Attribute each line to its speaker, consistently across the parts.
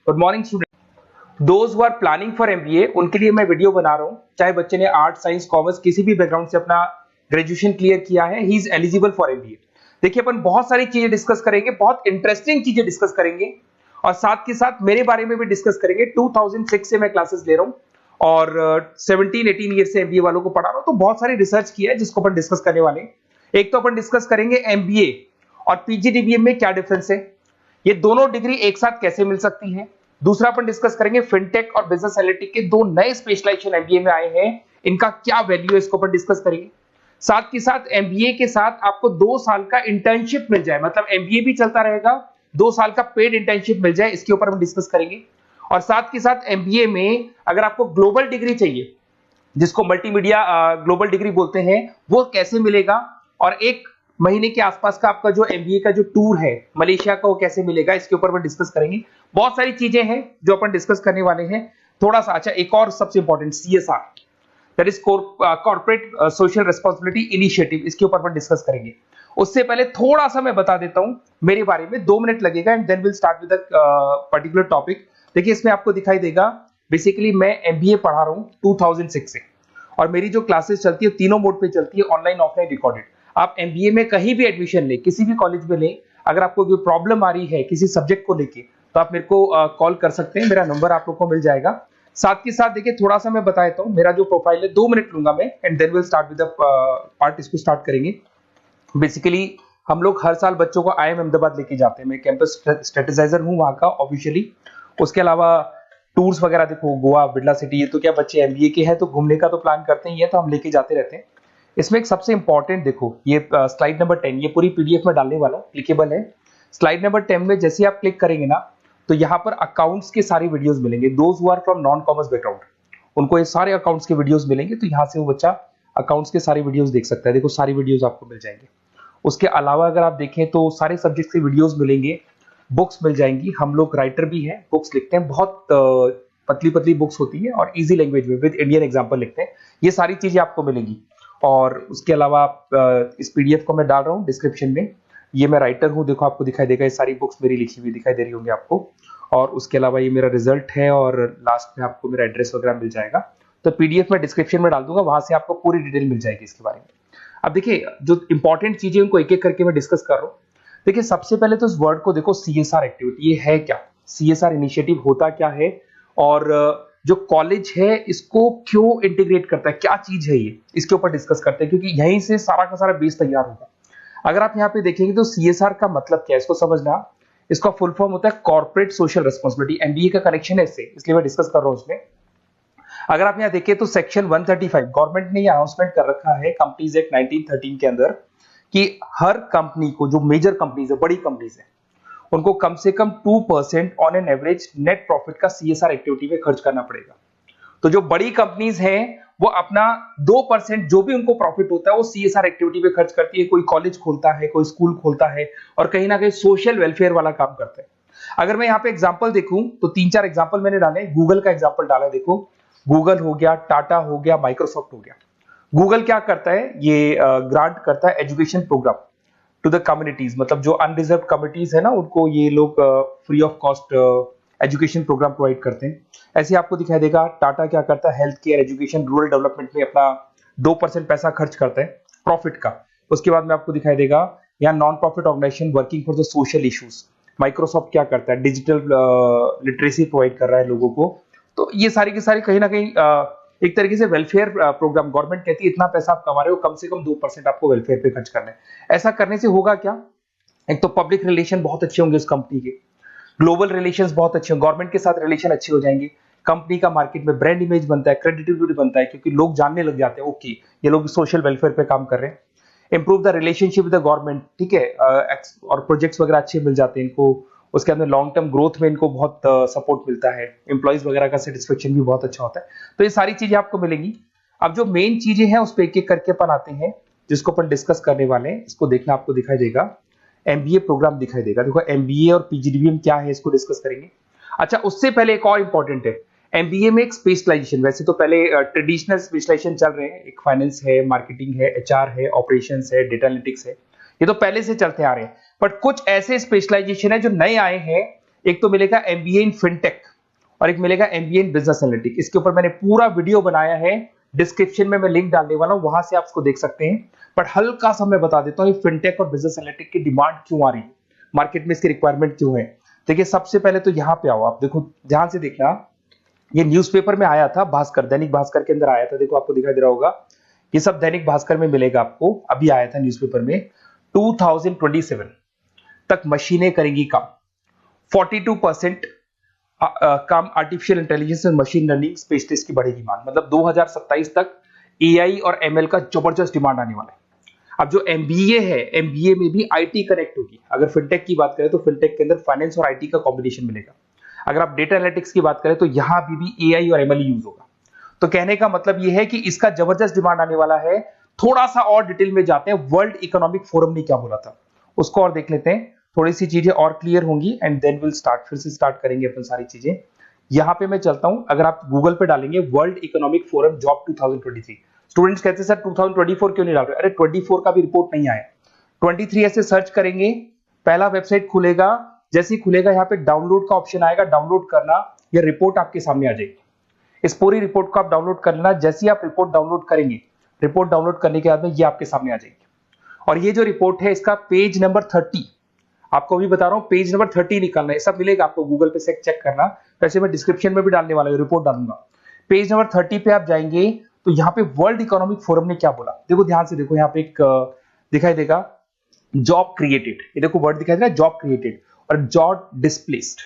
Speaker 1: Good morning student. Those who are planning for MBA उनके लिए मैं वीडियो बना रहा हूं। चाहे बच्चे ने आर्ट, साइंस, कॉमर्स किसी भी बैकग्राउंड से अपना ग्रेजुएशन क्लियर किया है, he is eligible for MBA. देखिए अपन बहुत सारी चीजें डिस्कस करेंगे, बहुत इंटरेस्टिंग चीजें डिस्कस करेंगे और साथ के साथ मेरे बारे में भी डिस्कस करेंगे। 2006 से मैं क्लासेस ले रहा हूं और 17-18 ईयर से एमबीए वालों को पढ़ा रहा हूं, तो बहुत सारी रिसर्च की है जिसको अपन डिस्कस करने वाले हैं। एक तो अपन डिस्कस करेंगे एमबीए और पीजीडीबीएम में क्या डिफरेंस है, ये दोनों डिग्री एक साथ कैसे मिल सकती है। दूसरा अपन डिस्कस करेंगे फिनटेक और बिजनेस एनालिटिक के दो नए स्पेशलाइजेशन एमबीए में आए हैं, इनका क्या वैल्यू है, इसको अपन डिस्कस करेंगे। साथ के साथ एमबीए के साथ आपको 2 साल का इंटर्नशिप मिल जाए, मतलब एमबीए भी चलता रहेगा, 2 साल का पेड इंटर्नशिप मिल जाए, इसके ऊपर हम डिस्कस करेंगे। और साथ के साथ एमबीए में अगर आपको ग्लोबल डिग्री चाहिए, जिसको मल्टीमीडिया ग्लोबल डिग्री बोलते हैं, वो कैसे मिलेगा, और 1 महीने के आसपास का आपका जो एमबीए का जो टूर है मलेशिया का, वो कैसे मिलेगा, इसके ऊपर हम डिस्कस करेंगे। बहुत सारी चीजें हैं जो अपन डिस्कस करने वाले हैं। थोड़ा सा अच्छा, एक और सबसे important CSR, that is corporate social responsibility initiative, इसके ऊपर अपन डिस्कस करेंगे। उससे पहले थोड़ा सा मैं बता देता हूं मेरे बारे में, 2 मिनट लगेगा and then will start with particular topic. देखिए इसमें आपको दिखाई देगा, बेसिकली मैं एमबीए पढ़ा रहा हूं 2006 से, और मेरी जो क्लासेस चलती है तीनों मोड पे चलती है, ऑनलाइन, ऑफलाइन, रिकॉर्डेड। आप एमबीए में कहीं भी एडमिशन ले, किसी भी कॉलेज में ले, अगर आपको कोई प्रॉब्लम आ रही है किसी सब्जेक्ट को लेके, तो आप मेरे को कॉल कर सकते हैं, मेरा नंबर आप लोग को मिल जाएगा। साथ के साथ देखिए थोड़ा सा मैं बता देता हूं, मेरा जो प्रोफाइल है 2 मिनट लूंगा मैं and then will start with the part, इसको स्टार्ट करेंगे। बेसिकली हम लोग हर साल बच्चों को आईएम अहमदाबाद लेके जाते हैं, मैं कैंपस स्ट्रेटेजाइजर हूं वहां का ऑफिशियली। उसके अलावा टूर्स वगैरह, देखो गोवा, बिरला सिटी, ये तो क्या बच्चे एमबीए के हैं तो घूमने का तो प्लान करते ही है, तो हम लेके जाते रहते हैं। इसमें एक सबसे इंपॉर्टेंट देखो, ये स्लाइड नंबर 10, ये पूरी पीडीएफ में डालने वाला हूं, क्लिकेबल है। स्लाइड नंबर 10 में जैसे आप क्लिक करेंगे ना, तो यहाँ पर अकाउंट्स के सारी वीडियोस मिलेंगे। Those who are from non commerce background, उनको ये सारे अकाउंट्स के वीडियोस मिलेंगे, तो यहाँ से वो बच्चा अकाउंट्स के सारी वीडियोस देख सकता है। देखो सारी वीडियोस आपको मिल जाएंगे। उसके अलावा अगर आप देखें तो सारे सब्जेक्ट के वीडियोस मिलेंगे, बुक्स मिल जाएंगी। हम लोग राइटर भी हैं, बुक्स लिखते हैं, बहुत पतली पतली बुक्स होती है और इजी लैंग्वेज में विद इंडियन एग्जांपल लिखते हैं। ये सारी चीजें आपको मिलेंगी। और उसके अलावा इस पीडीएफ को मैं डाल रहा हूँ डिस्क्रिप्शन में, ये मैं राइटर हूँ, देखो आपको दिखाई देगा, ये सारी बुक्स मेरी लिखी हुई दिखाई दे रही होंगी आपको। और उसके अलावा ये मेरा रिजल्ट है और लास्ट में आपको मेरा एड्रेस वगैरह मिल जाएगा। तो पीडीएफ में डिस्क्रिप्शन में डाल दूंगा, वहां से आपको पूरी डिटेल मिल जाएगी इसके बारे में। अब देखिए जो इंपॉर्टेंट चीजें उनको एक एक करके मैं डिस्कस कर रहा हूँ। देखिए सबसे पहले तो इस वर्ड को देखो, सीएसआर एक्टिविटी, ये है क्या, सीएसआर इनिशिएटिव होता क्या है, और जो कॉलेज है इसको क्यों इंटीग्रेट करता है, क्या चीज है ये, इसके ऊपर डिस्कस करते हैं, क्योंकि यहीं से सारा का सारा बेस तैयार होगा। अगर आप यहाँ पे देखेंगे तो सीएसआर का मतलब क्या है, इसको समझना। इसका फुल फॉर्म होता है कॉर्पोरेट सोशल रिस्पांसिबिलिटी। एमबीए का कनेक्शन है इससे, इसलिए मैं डिस्कस कर रहा हूँ उसमें। अगर आप यहाँ देखिए तो सेक्शन 135 गवर्नमेंट ने अनाउंसमेंट कर रखा है कंपनीज एक्ट 1913 के अंदर, कि हर कंपनी को, जो मेजर कंपनीज है, बड़ी कंपनीज है, उनको कम से कम 2% on an average net profit का सीएसआर एक्टिविटी पे खर्च करना पड़ेगा। तो जो बड़ी कंपनीज हैं वो अपना 2% जो भी उनको प्रॉफिट होता है वो सीएसआर एक्टिविटी पे खर्च करती है। कोई कॉलेज खोलता है, कोई स्कूल खोलता है, और कहीं ना कहीं सोशल वेलफेयर वाला काम करता है। अगर मैं यहाँ पे एग्जांपल देखूं तो 3-4 एग्जांपल मैंने डाले। गूगल का एग्जांपल डाला, देखो गूगल हो गया, टाटा हो गया, माइक्रोसॉफ्ट हो गया। गूगल क्या करता है, ये ग्रांट करता है education program to the communities, मतलब जो अनरिजर्व कम्युनिटीज है ना, उनको ये लोग free of cost education program provide करते हैं। ऐसे आपको दिखाई देगा टाटा क्या करता है, health care, education, rural development में अपना 2% पैसा खर्च करता है प्रॉफिट का। उसके बाद में आपको दिखाई देगा यहाँ non profit organisation working for the social issues. Microsoft क्या करता है, डिजिटल लिटरेसी प्रोवाइड कर रहा है लोगों को। तो ये सारी की सारी कहीं ना कहीं एक तरीके से वेलफेयर प्रोग्राम। गवर्नमेंट कहती है इतना पैसा आप कमा रहे हो, कम से कम 2% आपको वेलफेयर पे खर्च करना है। ऐसा करने से होगा क्या, एक तो पब्लिक रिलेशन बहुत अच्छे होंगे उस कंपनी के, ग्लोबल रिलेशंस बहुत अच्छे होंगे, गवर्नमेंट के साथ रिलेशन अच्छे हो जाएंगे, कंपनी का मार्केट में ब्रांड इमेज बनता है, क्रेडिबिलिटी बनता है, क्योंकि लोग जानने लग जाते हैं ओके ये लोग सोशल वेलफेयर पे काम कर रहे हैं। Improve the relationship with the government, ठीक है, और प्रोजेक्ट्स वगैरह अच्छे मिल जाते हैं इनको। उसके अंदर लॉन्ग टर्म ग्रोथ में इनको बहुत सपोर्ट मिलता है, एम्प्लॉइज वगैरह का सेटिस्फेक्शन भी बहुत अच्छा होता है। तो ये सारी चीजें आपको मिलेंगी। अब जो मेन चीजें हैं उस पर एक एक करके अपन आते हैं, जिसको अपन डिस्कस करने वाले हैं। इसको देखना, आपको दिखाई देगा एमबीए प्रोग्राम दिखाई देगा। देखो एमबीए और पीजीडीबीएम क्या है, इसको डिस्कस करेंगे। अच्छा, उससे पहले एक और इंपॉर्टेंट है, एमबीए में एक स्पेशलाइजेशन, वैसे तो पहले ट्रेडिशनल स्पेशलाइजेशन चल रहे हैं, एक फाइनेंस है, मार्केटिंग है, एचआर है, ऑपरेशंस है, डेटा एनालिटिक्स है, ये तो पहले से चलते आ रहे हैं। बट कुछ ऐसे स्पेशलाइजेशन है जो नए आए हैं, एक तो मिलेगा एमबीए इन फिनटेक और एक मिलेगा एमबीए इन बिजनेस एनालिटिक्स। इसके ऊपर मैंने पूरा वीडियो बनाया है, डिस्क्रिप्शन में मैं लिंक डालने वाला हूं, वहां से आप उसको देख सकते हैं। बट हल्का सा मैं बता देता हूं फिनटेक और बिजनेस एनालिटिक्स की डिमांड क्यों आ रही है, मार्केट में इसकी रिक्वायरमेंट क्यों है। देखिए सबसे पहले तो यहाँ पे आओ, आप देखो ध्यान से देखना, ये न्यूज़पेपर में आया था, भास्कर, दैनिक भास्कर के अंदर आया था। देखो आपको दिखाई दे रहा होगा, ये सब दैनिक भास्कर में मिलेगा आपको, अभी आया था न्यूज़पेपर में। 2027 तक मशीनें करेंगी काम, 42% काम आर्टिफिशियल इंटेलिजेंस और मशीन लर्निंग स्पेशलिस्ट की बढ़ेगी मांग। मतलब 2027 तक एआई और एमएल का जबरदस्त डिमांड आने वाला है। अब जो एमबीए है, एमबीए में भी आईटी कनेक्ट होगी। अगर फिनटेक की बात करें तो फिनटेक के अंदर फाइनेंस और आईटी का कॉम्बिनेशन मिलेगा। अगर आप डेटा एनालिटिक्स की बात करें तो यहां भी एआई और एमएल यूज होगा। तो कहने का मतलब यह है कि इसका जबरदस्त डिमांड आने वाला है। थोड़ा सा और डिटेल में जाते हैं, वर्ल्ड इकोनॉमिक फोरम ने क्या बोला था उसको और देख लेते हैं, थोड़ी सी चीजें और क्लियर होंगी एंड देन विल स्टार्ट, फिर से स्टार्ट करेंगे अपन सारी चीजें। यहां पे मैं चलता हूं, अगर आप गूगल पे डालेंगे world economic forum job 2023, students कहते हैं सर 2024 क्यों नहीं डाल रहे? अरे 24 का भी रिपोर्ट नहीं आया, 23 ऐसे सर्च करेंगे, पहला वेबसाइट खुलेगा, जैसे ही खुलेगा यहाँ पे डाउनलोड का ऑप्शन आएगा, डाउनलोड करना, ये रिपोर्ट आपके सामने आ जाएगी। इस पूरी रिपोर्ट को आप डाउनलोड कर लेना। जैसे ही आप रिपोर्ट डाउनलोड करेंगे, रिपोर्ट डाउनलोड करने के बाद में ये आपके सामने आ जाएगी। और ये जो रिपोर्ट है इसका पेज नंबर 30, आपको भी बता रहा हूं पेज नंबर 30 निकालना है, सब मिलेगा आपको गूगल पे से चेक करना। वैसे मैं डिस्क्रिप्शन में भी डालने वाला हूं, रिपोर्ट डालूंगा। पेज नंबर 30 पे आप जाएंगे तो यहाँ पे वर्ल्ड इकोनॉमिक फोरम ने क्या बोला, देखो ध्यान से देखो, यहाँ पे एक दिखाई देगा जॉब क्रिएटेड, ये देखो वर्ड दिखाई दे रहा है जॉब क्रिएटेड और जॉब डिस्प्लेस्ड।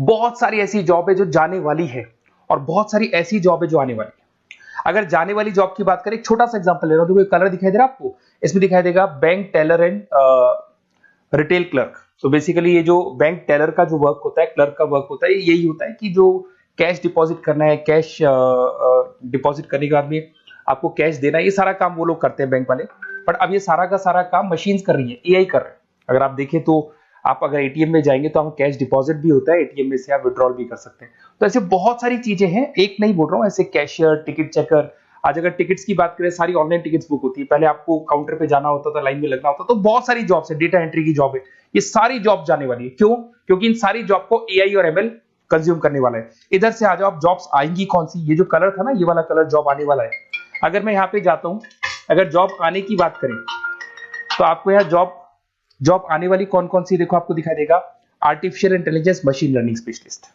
Speaker 1: बहुत सारी ऐसी जॉब है जो जाने वाली है और बहुत सारी ऐसी जॉब है जो आने वाली है। अगर जाने वाली जॉब की बात करें, एक छोटा सा एग्जांपल ले रहा हूं, देखो कलर दिखाई दे रहा है आपको, इसमें दिखाई देगा bank teller and retail clerk. So basically ये जो बैंक टेलर का जो वर्क होता है, क्लर्क का वर्क होता है, यही होता है कि जो कैश डिपॉजिट करना है, कैश डिपॉजिट करने के बाद में आपको कैश देना है, ये सारा काम वो लोग करते हैं बैंक वाले। बट अब ये सारा का सारा काम मशीन्स कर रही है, एआई कर रहे हैं। अगर आप देखें तो आप अगर एटीएम में जाएंगे तो हम कैश डिपॉजिट भी होता है, एटीएम में से आप विड्रॉल भी कर सकते हैं। तो ऐसे बहुत सारी चीजें हैं, एक नहीं बोल रहा हूँ, ऐसे कैशियर, टिकट चेकर। आज अगर टिकट्स की बात करें, सारी ऑनलाइन टिकट्स बुक होती है, पहले आपको काउंटर पे जाना होता था, लाइन में लगना होता, तो बहुत सारी जॉब्स है, डेटा एंट्री की जॉब है, ये सारी जॉब जाने वाली है। क्यों? क्योंकि इन सारी जॉब को एआई और एमएल कंज्यूम करने वाला है। इधर से आ जाओ, आप जॉब्स आएंगी कौन सी, ये जो कलर था ना, ये वाला कलर जॉब आने वाला है। अगर मैं यहाँ पे जाता हूँ, अगर जॉब आने की बात करें तो आपको यहाँ जॉब आने वाली कौन कौन सी, देखो आपको दिखाई देगा artificial intelligence machine learning specialist.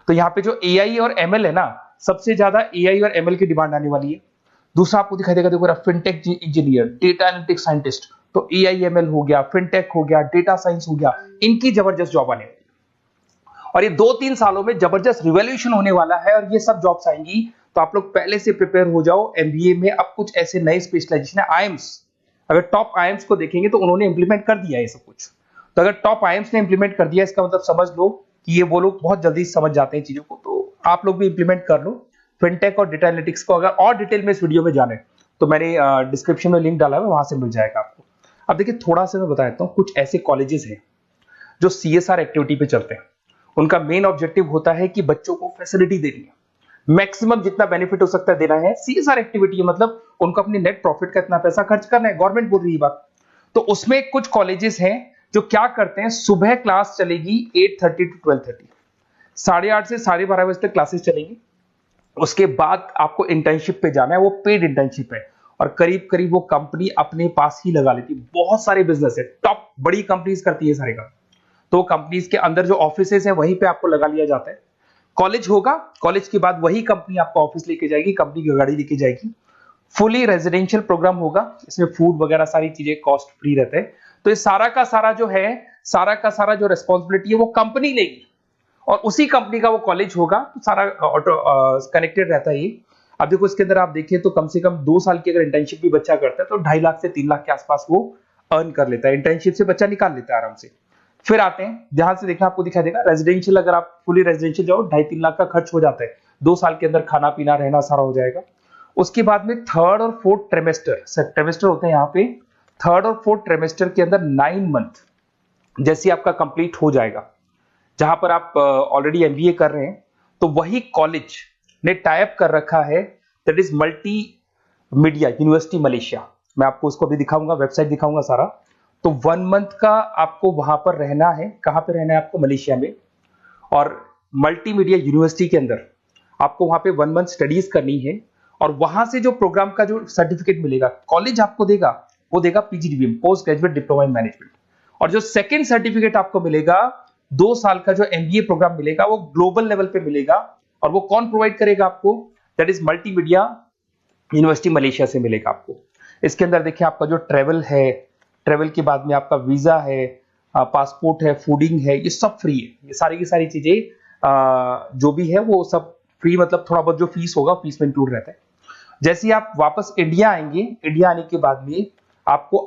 Speaker 1: तो यहाँ पे जो एआई और एमएल है ना, सबसे ज्यादा एआई और एमएल की डिमांड आने वाली है। दूसरा आपको दिखाई देगा, देखो fintech engineer, data analytics scientist, तो एआई एमएल हो गया, फिनटेक हो गया, डेटा साइंस हो गया, इनकी जबरदस्त जॉब आने वाली है। और ये 2-3 सालों में जबरदस्त रिवॉल्यूशन होने वाला है और ये सब जॉब्स आएंगी। तो आप लोग पहले से प्रिपेयर हो जाओ। एमबीए में अब कुछ ऐसे नए स्पेशलाइजेशन है, आईएम्स, अगर टॉप आईएम्स को देखेंगे तो उन्होंने इंप्लीमेंट कर दिया है ये सब कुछ। तो अगर टॉप आईएम्स ने इंप्लीमेंट कर दिया, इसका मतलब समझ लो कि ये वो लोग बहुत जल्दी समझ जाते हैं चीजों को, तो आप लोग भी इंप्लीमेंट कर लो फिनटेक और डेटा एनालिटिक्स को। अगर और डिटेल में इस वीडियो में जाने तो मैंने डिस्क्रिप्शन में लिंक डाला है, वहां से मिल जाएगा आपको। अब देखिए थोड़ा सा मैं बता देता हूँ, कुछ ऐसे कॉलेजेस हैं जो सीएसआर एक्टिविटी पे चलते हैं। उनका मेन ऑब्जेक्टिव होता है कि बच्चों को फैसिलिटी देनी है, मैक्सिमम जितना बेनिफिट हो सकता है देना है। सीएसआर एक्टिविटी मतलब उनको अपनी नेट प्रॉफिट का इतना पैसा खर्च करना है, गवर्नमेंट बोल रही है बात। तो उसमें कुछ कॉलेजेस हैं जो क्या करते हैं, सुबह क्लास चलेगी 8:30 to 12:30, 8:30 से 12:30 बजे तक क्लासेस चलेंगी। उसके बाद आपको इंटर्नशिप पे जाना है, वो पेड इंटर्नशिप है और करीब करीब वो कंपनी अपने पास ही लगा लेती है। बहुत सारे बिजनेस है, टॉप बड़ी कंपनीज करती है सारे काम। तो कंपनीज के अंदर जो ऑफिसेस है वहीं पे आपको लगा लिया जाता है। कॉलेज होगा, कॉलेज के बाद वही कंपनी आपको ऑफिस लेके जाएगी, कंपनी की गाड़ी लेके जाएगी। फुली रेजिडेंशियल प्रोग्राम होगा, इसमें फूड वगैरह सारी चीजें कॉस्ट फ्री रहते हैं। तो ये सारा का सारा जो है, सारा का सारा जो रिस्पॉन्सिबिलिटी है वो कंपनी लेगी और उसी कंपनी का वो कॉलेज होगा। तो सारा ऑटो कनेक्टेड रहता है ये। अब देखो इसके अंदर आप देखें तो कम से कम 2 साल की अगर इंटर्नशिप भी बच्चा करता है तो 2.5 लाख से 3 लाख के आसपास वो अर्न कर लेता है, इंटर्नशिप से बच्चा निकाल लेता है आराम से। फिर आते हैं, ध्यान से देखना, आपको दिखाई देगा रेजिडेंशियल, अगर आप फुली रेजिडेंशियल जाओ 2.5-3 लाख का खर्च हो जाता है। 2 साल के अंदर खाना पीना रहना सारा हो जाएगा। उसके बाद में 3rd और 4th ट्रेमेस्टर होते हैं यहाँ पे। 3rd और 4th ट्रेमेस्टर के अंदर 9 मंथ जैसे आपका कंप्लीट हो जाएगा, जहां पर आप ऑलरेडी एमबीए कर रहे हैं, तो वही कॉलेज ने टाइप कर रखा है, that is multi media university Malaysia. मैं आपको उसको भी दिखाऊंगा, वेबसाइट दिखाऊंगा सारा। तो 1 मंथ का आपको वहां पर रहना है। कहां पे रहना है आपको? मलेशिया में। और मल्टीमीडिया यूनिवर्सिटी के अंदर आपको वहां पे 1 मंथ स्टडीज करनी है और वहां से जो प्रोग्राम का जो सर्टिफिकेट मिलेगा कॉलेज आपको देगा, वो देगा PGDBM, post graduate diploma in management. और जो सेकंड सर्टिफिकेट आपको मिलेगा 2 साल का जो एमबीए प्रोग्राम मिलेगा वो ग्लोबल लेवल पे मिलेगा। और वो कौन प्रोवाइड करेगा आपको? That is multimedia university Malaysia से मिलेगा आपको। इसके अंदर देखिए आपका जो ट्रेवल है, ट्रेवल के बाद में आपका वीजा है, पासपोर्ट है, फूडिंग है, ये सब फ्री है। ये सारी की सारी चीजें जो भी है वो सब फ्री, मतलब थोड़ा बहुत जो फीस होगा फीस में इंक्लूड रहता है। जैसे ही आप वापस इंडिया आएंगे, इंडिया आने के बाद में आपको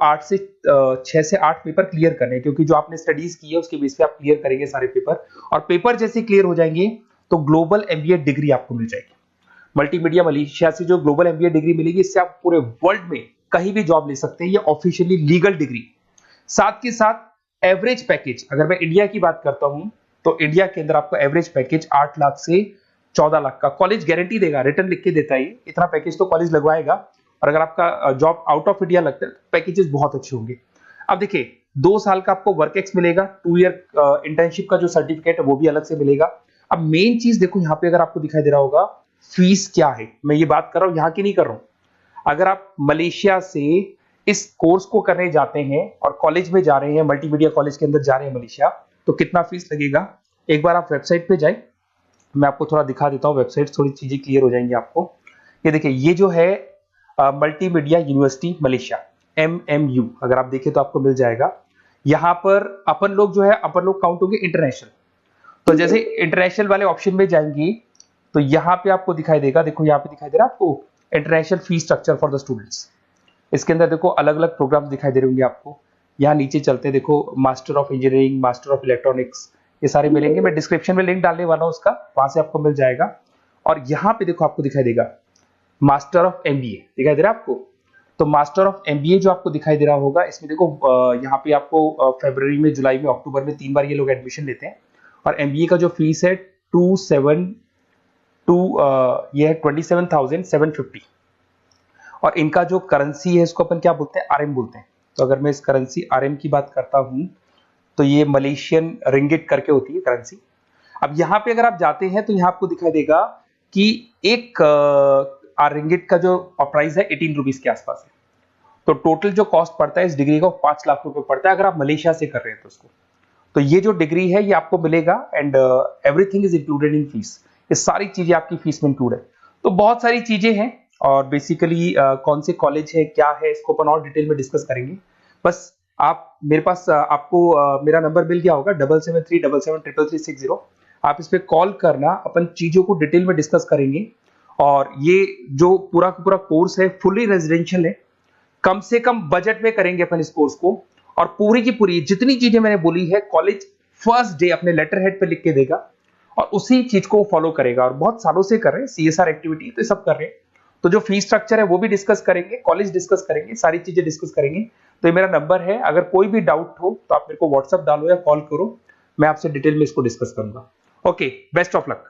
Speaker 1: 6 से 8 पेपर क्लियर करने हैं, क्योंकि जो आपने स्टडीज की है उसके बेस पे आप क्लियर करेंगे सारे पेपर। और पेपर जैसे क्लियर हो जाएंगे तो ग्लोबल एमबीए डिग्री आपको मिल जाएगी। मल्टीमीडिया मलेशिया से जो ग्लोबल एमबीए डिग्री मिलेगी, इससे आप पूरे वर्ल्ड में कहीं भी जॉब ले सकते हैं। ये ऑफिशियली लीगल डिग्री। साथ के साथ एवरेज पैकेज, अगर मैं इंडिया की बात करता हूं तो इंडिया के अंदर आपको एवरेज पैकेज 8 लाख से 14 लाख का कॉलेज गारंटी देगा, रिटर्न लिख के देता है। इतना पैकेज तो कॉलेज लगवाएगा। और अगर आपका जॉब आउट ऑफ इंडिया लगता है तो पैकेजेस बहुत अच्छे होंगे। अब देखिए 2 साल का आपको वर्क एक्स मिलेगा, 2 ईयर इंटर्नशिप का जो सर्टिफिकेट है वो भी अलग से मिलेगा। अब मेन चीज देखो यहाँ पे, अगर आपको दिखाई दे रहा होगा फीस क्या है, मैं ये बात कर रहा हूं यहाँ की नहीं कर रहा हूं। अगर आप मलेशिया से इस कोर्स को करने जाते हैं और कॉलेज में जा रहे हैं, मल्टीमीडिया कॉलेज के अंदर जा रहे हैं मलेशिया, तो कितना फीस लगेगा? एक बार आप वेबसाइट पे जाए, मैं आपको थोड़ा दिखा देता हूँ, वेबसाइट थोड़ी चीजें क्लियर हो जाएंगी आपको। ये देखिए, ये जो है मल्टीमीडिया यूनिवर्सिटी मलेशिया, MMU, अगर आप देखें तो आपको मिल जाएगा। यहाँ पर अपन लोग जो है, अपन लोग काउंट होंगे इंटरनेशनल। तो जैसे इंटरनेशनल वाले ऑप्शन में जाएंगे तो यहाँ पे आपको दिखाई देगा, देखो यहाँ पे दिखाई दे रहा है आपको international fee structure for the students. इसके अंदर देखो अलग अलग प्रोग्राम्स दिखाई दे रहे होंगे आपको। यहाँ नीचे चलते हैं, देखो master of engineering, master of electronics, ये सारे मिलेंगे। मैं डिस्क्रिप्शन में लिंक डालने वाला हूँ उसका, वहां से आपको मिल जाएगा। और यहाँ पे देखो आपको दिखाई देगा मास्टर ऑफ एमबीए, दिखाई दे रहा है आपको। तो मास्टर ऑफ एमबीए जो आपको दिखाई दे रहा होगा, इसमें देखो यहाँ पे आपको फरवरी में, जुलाई में, अक्टूबर में 3 बार ये लोग एडमिशन लेते हैं। और एमबीए का जो फीस है 27,750। और इनका जो करेंसी है इसको अपन क्या बोलते हैं? आरएम बोलते हैं। तो अगर मैं इस करेंसी आरएम की बात करता हूं तो ये मलेशियन रिंगिट करके होती है करेंसी। अब यहाँ पे अगर आप जाते हैं तो यहाँ आपको दिखाई देगा कि एक रिंगिट का जो प्राइस है 18 रुपीज के आसपास है। तो टोटल जो कॉस्ट पड़ता है इस डिग्री का 5 लाख रुपए पड़ता है, अगर आप मलेशिया से कर रहे हैं तो उसको। तो ये जो डिग्री है ये आपको मिलेगा and everything is included in fees. ये सारी चीजें आपकी फीस में इंक्लूड है। तो बहुत सारी चीजें हैं और बेसिकली कौन से कॉलेज है, क्या है, इसको अपन और डिटेल में डिस्कस करेंगे। बस आप मेरे पास आपको मेरा नंबर मिल गया होगा 7737773360। आप इस पे कॉल करना, अपन चीजों को डिटेल में डिस्कस करेंगे। और ये जो पूरा का पूरा कोर्स है फुली रेजिडेंशियल है, कम से कम बजट में करेंगे अपन इस कोर्स को। और पूरी की पूरी जितनी चीजें मैंने बोली है कॉलेज फर्स्ट डे अपने लेटर हेड पे लिख के देगा और उसी चीज को फॉलो करेगा। और बहुत सालों से कर रहे हैं, CSR एक्टिविटी तो सब कर रहे हैं। तो जो फीस स्ट्रक्चर है वो भी डिस्कस करेंगे, कॉलेज डिस्कस करेंगे, सारी चीजें डिस्कस करेंगे। तो ये मेरा नंबर है, अगर कोई भी डाउट हो तो आप मेरे को व्हाट्सएप डालो या कॉल करो, मैं आपसे डिटेल में इसको डिस्कस करूंगा। Okay, best of luck.